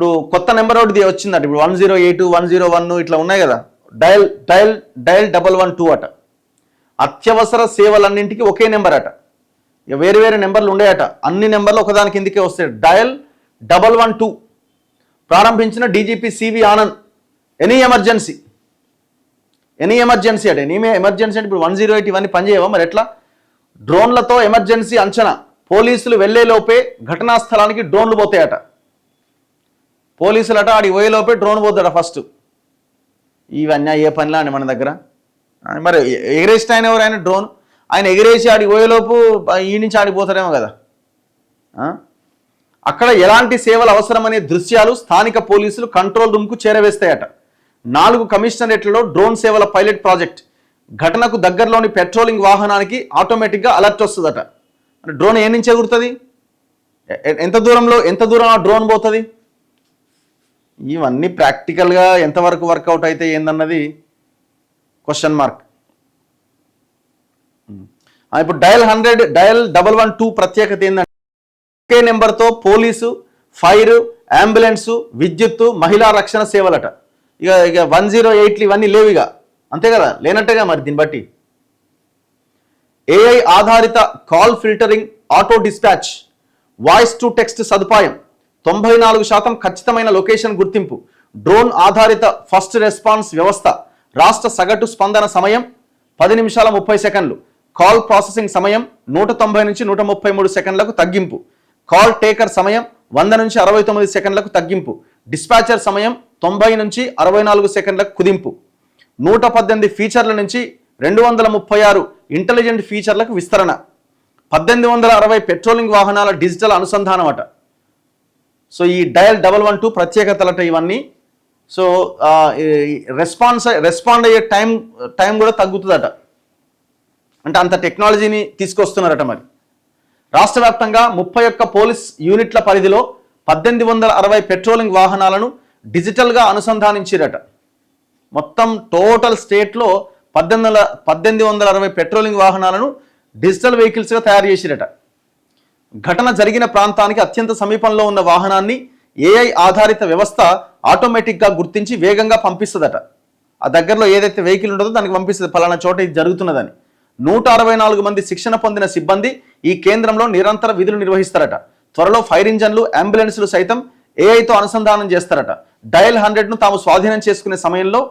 ఇప్పుడు కొత్త నెంబర్ ఒకటి వచ్చిందట, ఇప్పుడు 108 101 ఇట్లా ఉన్నాయి కదా, డయల్ డయల్ డయల్ 112 అట. అత్యవసర సేవలన్నింటికి ఒకే నెంబర్ అట, ఇక వేరు వేరే నెంబర్లు ఉండేయట, అన్ని నెంబర్లు ఒకదాని కిందకే వస్తాయి. డయల్ 112 ప్రారంభించిన DGP C V Anand. Any emergency అట, ఎనీ ఎమర్జెన్సీ అంటే ఇప్పుడు 108 ఇవన్నీ పనిచేయవా మరి ఎట్లా? డ్రోన్లతో ఎమర్జెన్సీ అంచనా, పోలీసులు వెళ్లేలోపే ఘటనా స్థలానికి డ్రోన్లు పోతాయట. పోలీసులట ఆడికి పోయేలోపే డ్రోన్ పోతాడ ఫస్ట్. ఇవన్నీ అయ్యే పనిలా అండి మన దగ్గర. మరి ఎగిరేసిన ఆయన ఎవరు? ఆయన డ్రోన్ ఆయన ఎగిరేసి ఆడికి పోయేలోపు ఈ నుంచి ఆడిపోతాడేమో కదా. అక్కడ ఎలాంటి సేవలు అవసరమనే దృశ్యాలు స్థానిక పోలీసులు కంట్రోల్ రూమ్కు చేరవేస్తాయట. 4 కమిషనరేట్లలో డ్రోన్ సేవల పైలట్ ప్రాజెక్ట్. ఘటనకు దగ్గరలోని పెట్రోలింగ్ వాహనానికి ఆటోమేటిక్గా అలర్ట్ వస్తుందట. అంటే డ్రోన్ ఏ నుంచి ఎగురుతుంది, ఎంత దూరం ఆ డ్రోన్ పోతుంది, ఇవన్నీ ప్రాక్టికల్గా ఎంతవరకు వర్కౌట్ అయితే ఏందన్నది క్వశ్చన్ మార్క్. ఇప్పుడు డయల్ 100 డయల్ 112 ప్రత్యేకత ఏంటంటే ఒకే నెంబర్తో పోలీసు, ఫైర్, అంబులెన్సు, విద్యుత్తు, మహిళా రక్షణ సేవలట. ఇక 108 ఇవన్నీ లేవుగా, అంతే కదా, లేనట్టుగా మరి. దీన్ని బట్టి ఏఐ ఆధారిత call filtering, auto dispatch, voice to text సదుపాయం, 94% ఖచ్చితమైన లొకేషన్ గుర్తింపు, డ్రోన్ ఆధారిత ఫస్ట్ రెస్పాన్స్ వ్యవస్థ, రాష్ట్ర సగటు స్పందన సమయం 10 నిమిషాల 30 సెకండ్లు, కాల్ ప్రాసెసింగ్ సమయం 190 నుంచి 133 సెకండ్లకు తగ్గింపు, కాల్ టేకర్ సమయం 100 నుంచి 69 సెకండ్లకు తగ్గింపు, డిస్పాచర్ సమయం 90 నుంచి 64 సెకండ్లకు కుదింపు, 118 ఫీచర్ల నుంచి 236 ఇంటెలిజెంట్ ఫీచర్లకు విస్తరణ, 1860 పెట్రోలింగ్ వాహనాల డిజిటల్ అనుసంధానం అట. సో ఈ డయల్ 112 ప్రత్యేకతలట ఇవన్నీ. సో రెస్పాండ్ అయ్యే టైం కూడా తగ్గుతుందట. అంటే అంత టెక్నాలజీని తీసుకొస్తున్నారట. మరి రాష్ట్ర వ్యాప్తంగా 31 పోలీస్ యూనిట్ల పరిధిలో 1860 పెట్రోలింగ్ వాహనాలను డిజిటల్గా అనుసంధానించారట. మొత్తం టోటల్ స్టేట్లో 1860 పెట్రోలింగ్ వాహనాలను డిజిటల్ వెహికల్స్గా తయారు చేసిరట. ఘటన జరిగిన ప్రాంతానికి అత్యంత సమీపంలో ఉన్న వాహనాన్ని ఏఐ ఆధారిత వ్యవస్థ ఆటోమేటిక్గా గుర్తించి వేగంగా పంపిస్తుందట. ఆ దగ్గరలో ఏదైతే వెహికల్ ఉంటుందో దానికి పంపిస్తుంది, ఫలానా చోట ఇది జరుగుతున్నదని. 164 మంది శిక్షణ పొందిన సిబ్బంది ఈ కేంద్రంలో నిరంతర విధులు నిర్వహిస్తారట. త్వరలో ఫైర్ ఇంజన్లు, అంబులెన్స్లు సైతం ఏఐతో అనుసంధానం చేస్తారట. డయల్ 100ను తాము స్వాధీనం చేసుకునే సమయంలో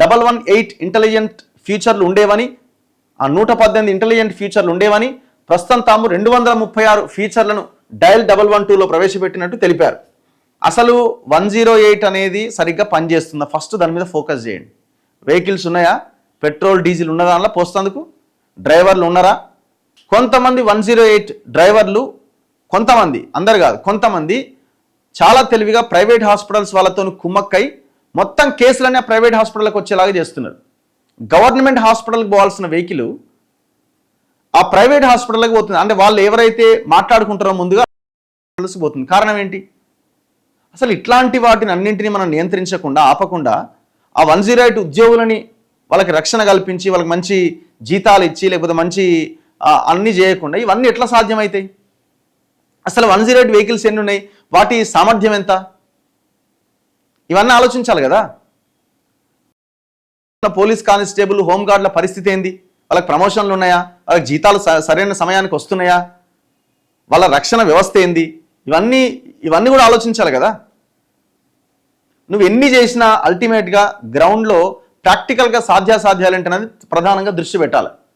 118 ఇంటెలిజెంట్ ఫీచర్లు ఉండేవని, ఆ 118 ఇంటెలిజెంట్ ఫీచర్లు ఉండేవని, ప్రస్తుతం తాము 236 ఫీచర్లను డయల్ 112లో ప్రవేశపెట్టినట్టు తెలిపారు. అసలు 108 అనేది సరిగ్గా పనిచేస్తుందా? ఫస్ట్ దాని మీద ఫోకస్ చేయండి. వెహికల్స్ ఉన్నాయా, పెట్రోల్ డీజిల్ ఉన్న దానిలో పోస్తందుకు, డ్రైవర్లు ఉన్నారా? కొంతమంది 108 డ్రైవర్లు, కొంతమంది, అందరు కాదు, కొంతమంది చాలా తెలివిగా ప్రైవేట్ హాస్పిటల్స్ వాళ్ళతో కుమ్మక్కై మొత్తం కేసులన్నీ ఆ ప్రైవేట్ హాస్పిటల్కి వచ్చేలాగా చేస్తున్నారు. గవర్నమెంట్ హాస్పిటల్కి పోవాల్సిన వెహికల్ ఆ ప్రైవేట్ హాస్పిటల్కి పోతుంది. అంటే వాళ్ళు ఎవరైతే మాట్లాడుకుంటారో ముందుగా పోతుంది. కారణం ఏంటి? అసలు ఇట్లాంటి వాటిని అన్నింటినీ మనం నియంత్రించకుండా, ఆపకుండా ఆ 108 ఉద్యోగులని వాళ్ళకి రక్షణ కల్పించి, వాళ్ళకి మంచి జీతాలు ఇచ్చి, లేకపోతే మంచి అన్నీ చేయకుండా ఇవన్నీ ఎట్లా సాధ్యమవుతాయి? అసలు 108 వెహికల్స్ ఎన్ని ఉన్నాయి, వాటి సామర్థ్యం ఎంత, ఇవన్నీ ఆలోచించాలి కదా. పోలీస్ కానిస్టేబుల్, హోంగార్డుల పరిస్థితి ఏంది, వాళ్ళకి ప్రమోషన్లు ఉన్నాయా, వాళ్ళకి జీతాలు సరైన సమయానికి వస్తున్నాయా, వాళ్ళ రక్షణ వ్యవస్థ ఏంది, ఇవన్నీ కూడా ఆలోచించాలి కదా. నువ్వు ఎన్ని చేసినా అల్టిమేట్గా గ్రౌండ్లో ప్రాక్టికల్గా సాధ్యాసాధ్యాలు ఏంటనేది ప్రధానంగా దృష్టి పెట్టాలి.